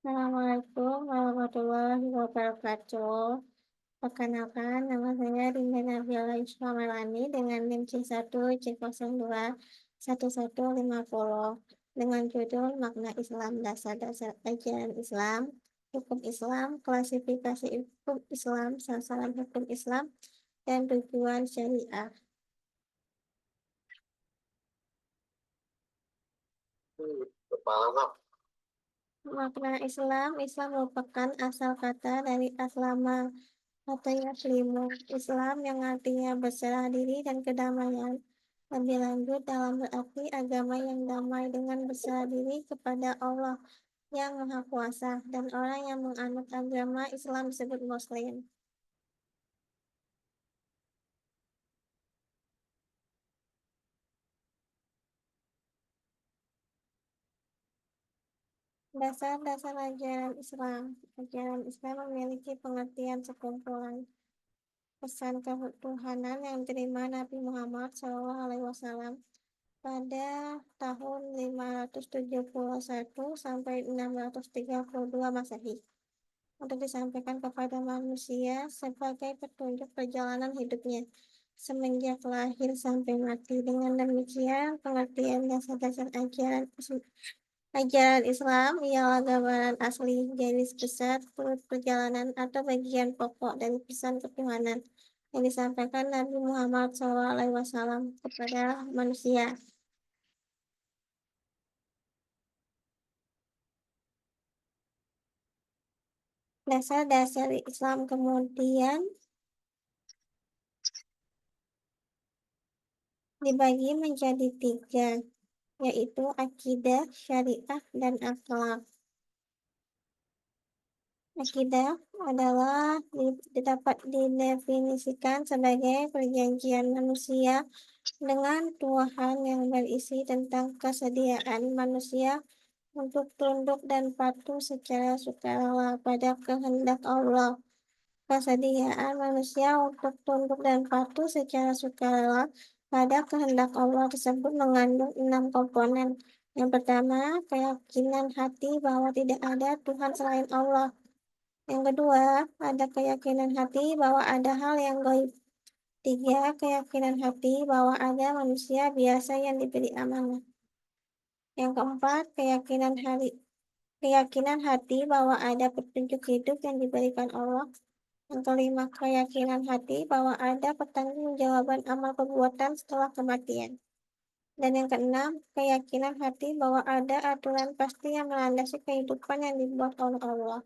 Assalamualaikum warahmatullahi wabarakatuh. Perkenalkan, nama saya Dinda Nabila Yusfa Melani dengan NIM C1 C021150 dengan judul Makna Islam, Dasar-Dasar Ajaran Islam, Hukum Islam, Klasifikasi Hukum Islam, Sasaran Hukum Islam, dan Tujuan Syariah. Makna Islam, Islam merupakan asal kata dari aslama, artinya muslimun, Islam yang artinya berserah diri dan kedamaian. Lebih lanjut dalam berarti agama yang damai dengan berserah diri kepada Allah yang Maha Kuasa, dan orang yang menganut agama Islam disebut Muslim. Dasar-dasar ajaran Islam. Ajaran Islam memiliki pengertian sekumpulan pesan ketuhanan yang diterima Nabi Muhammad SAW pada tahun 571 sampai 632 Masehi untuk disampaikan kepada manusia sebagai petunjuk perjalanan hidupnya semenjak lahir sampai mati. Dengan demikian, pengertian dasar-dasar ajaran Islam ialah gambaran asli garis besar turut perjalanan atau bagian pokok dari pesan ketuhanan yang disampaikan Nabi Muhammad SAW kepada manusia. Dasar-dasar Islam kemudian dibagi menjadi tiga, yaitu akidah, syariah, dan akhlak. Akidah adalah dapat didefinisikan sebagai perjanjian manusia dengan Tuhan yang berisi tentang kesediaan manusia untuk tunduk dan patuh secara sukarela pada kehendak Allah. Kesediaan manusia untuk tunduk dan patuh secara sukarela pada kehendak Allah tersebut mengandung 6 komponen. Yang pertama, keyakinan hati bahwa tidak ada Tuhan selain Allah. Yang kedua, ada keyakinan hati bahwa ada hal yang gaib. Tiga, keyakinan hati bahwa ada manusia biasa yang diberi amanah. Yang keempat, keyakinan hati bahwa ada petunjuk hidup yang diberikan Allah. Yang kelima, keyakinan hati bahwa ada pertanggungjawaban amal perbuatan setelah kematian. Dan yang keenam, keyakinan hati bahwa ada aturan pasti yang melandasi kehidupan yang dibuat oleh Allah.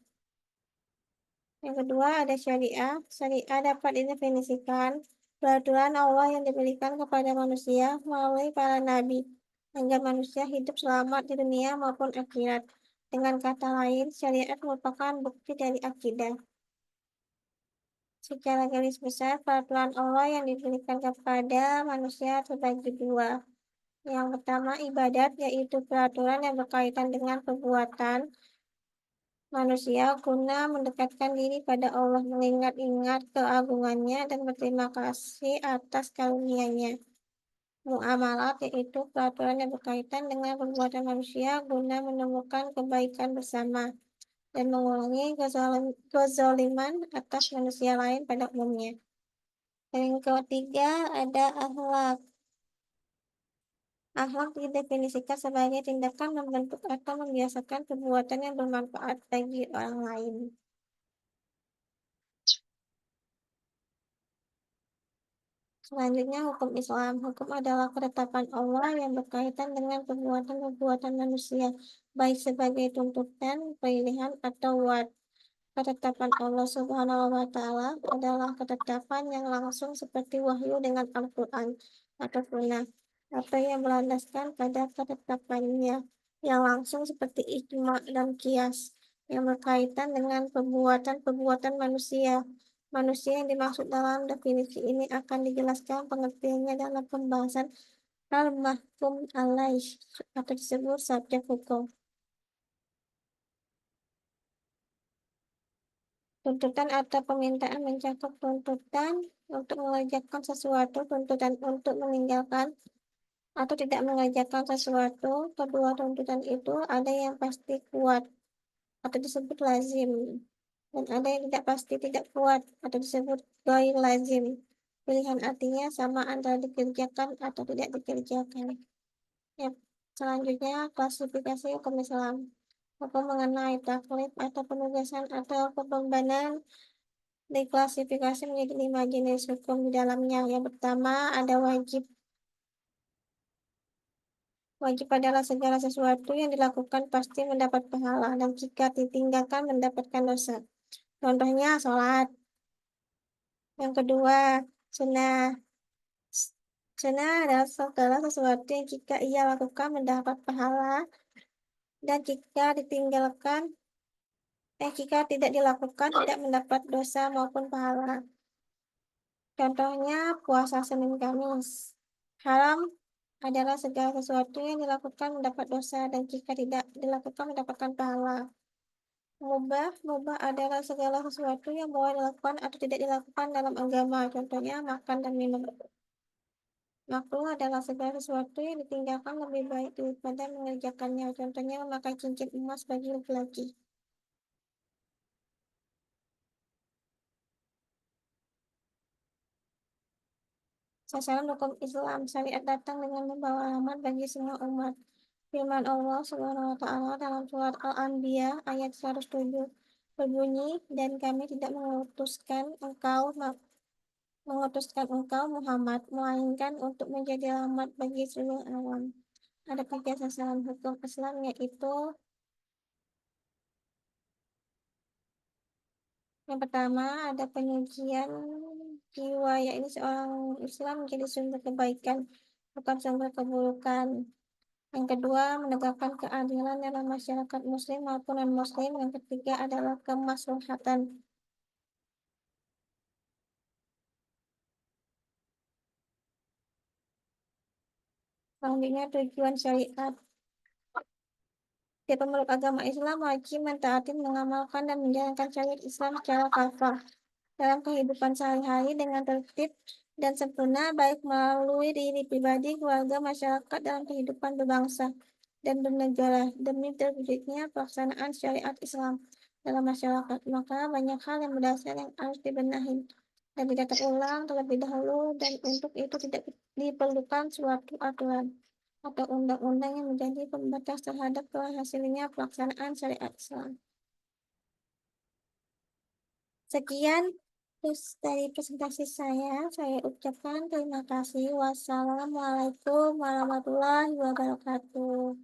Yang kedua, ada syariah. Syariah dapat didefinisikan peraturan Allah yang diberikan kepada manusia melalui para nabi, agar manusia hidup selamat di dunia maupun akhirat. Dengan kata lain, syariat merupakan bukti dari akidah. Secara garis besar, peraturan Allah yang diberikan kepada manusia terbagi dua. Yang pertama, ibadat, yaitu peraturan yang berkaitan dengan perbuatan manusia guna mendekatkan diri pada Allah, mengingat-ingat keagungannya dan berterima kasih atas karunia-Nya. Muamalat, yaitu peraturan yang berkaitan dengan perbuatan manusia guna menemukan kebaikan bersama dan mengurangi kezaliman atas manusia lain pada umumnya. Dan yang ketiga, ada akhlak. Akhlak didefinisikan sebagai tindakan membentuk atau membiasakan perbuatan yang bermanfaat bagi orang lain. Selanjutnya, hukum Islam. Hukum adalah ketetapan Allah yang berkaitan dengan perbuatan-perbuatan manusia, baik sebagai tuntutan, pilihan, atau wad. Ketetapan Allah Subhanahu wa Ta'ala adalah ketetapan yang langsung seperti wahyu dengan Al-Quran atau sunnah, atau yang berlandaskan pada ketetapannya yang langsung seperti ijma dan kias yang berkaitan dengan perbuatan-perbuatan manusia. Manusia yang dimaksud dalam definisi ini akan dijelaskan pengertiannya dalam pembahasan al-mahkum alaih atau disebut subjek hukum. Tuntutan atau permintaan mencakup tuntutan untuk mengerjakan sesuatu, tuntutan untuk meninggalkan atau tidak mengerjakan sesuatu. Kedua tuntutan itu ada yang pasti kuat atau disebut lazim, dan ada yang tidak pasti tidak kuat atau disebut ghair lazim. Pilihan artinya sama antara dikerjakan atau tidak dikerjakan. Ya, selanjutnya klasifikasi hukum Islam. Hukum mengenai taklif atau penugasan atau pembebanan diklasifikasi menjadi 5 jenis hukum di dalamnya. Yang pertama ada wajib. Wajib adalah segala sesuatu yang dilakukan pasti mendapat pahala dan jika ditinggalkan mendapatkan dosa. Contohnya sholat. Yang kedua, sunnah. Sunnah adalah segala sesuatu yang jika ia lakukan mendapat pahala dan jika tidak dilakukan tidak mendapat dosa maupun pahala. Contohnya puasa Senin Kamis. Haram adalah segala sesuatu yang dilakukan mendapat dosa dan jika tidak dilakukan mendapatkan pahala. Mubah adalah segala sesuatu yang boleh dilakukan atau tidak dilakukan dalam agama. Contohnya makan dan minum. Makruh adalah segala sesuatu yang ditinggalkan lebih baik daripada mengerjakannya. Contohnya memakai cincin emas bagi laki-laki. Sasaran hukum Islam syariat datang dengan membawa rahmat bagi semua umat. Firman Allah Subhanahu wa taala dalam surat Al-Anbiya ayat 107 berbunyi, dan kami tidak mengutuskan engkau Muhammad melainkan untuk menjadi rahmat bagi seluruh alam. Ada 3 sasaran hukum Islam, yaitu yang pertama ada penyucian jiwa, yaitu seorang Islam menjadi sumber kebaikan bukan sumber keburukan. Yang kedua, menegakkan keadilan dalam masyarakat muslim maupun non-muslim. Yang ketiga adalah kemaslahatan. Selanjutnya, tujuan syariat. Setiap pemeluk agama Islam wajib mentaati, mengamalkan, dan menjalankan syariat Islam secara kafah dalam kehidupan sehari-hari dengan tertib dan sempurna, baik melalui diri pribadi, keluarga, masyarakat, dalam kehidupan berbangsa dan bernegara, demi terwujudnya pelaksanaan syariat Islam dalam masyarakat. Maka banyak hal yang mendasar yang harus dibenahi dan tidak terulang terlebih dahulu, dan untuk itu tidak diperlukan suatu aturan atau undang-undang yang menjadi pembatas terhadap berhasilnya pelaksanaan syariat Islam. Sekian terus dari presentasi saya ucapkan terima kasih. Wassalamualaikum warahmatullahi wabarakatuh.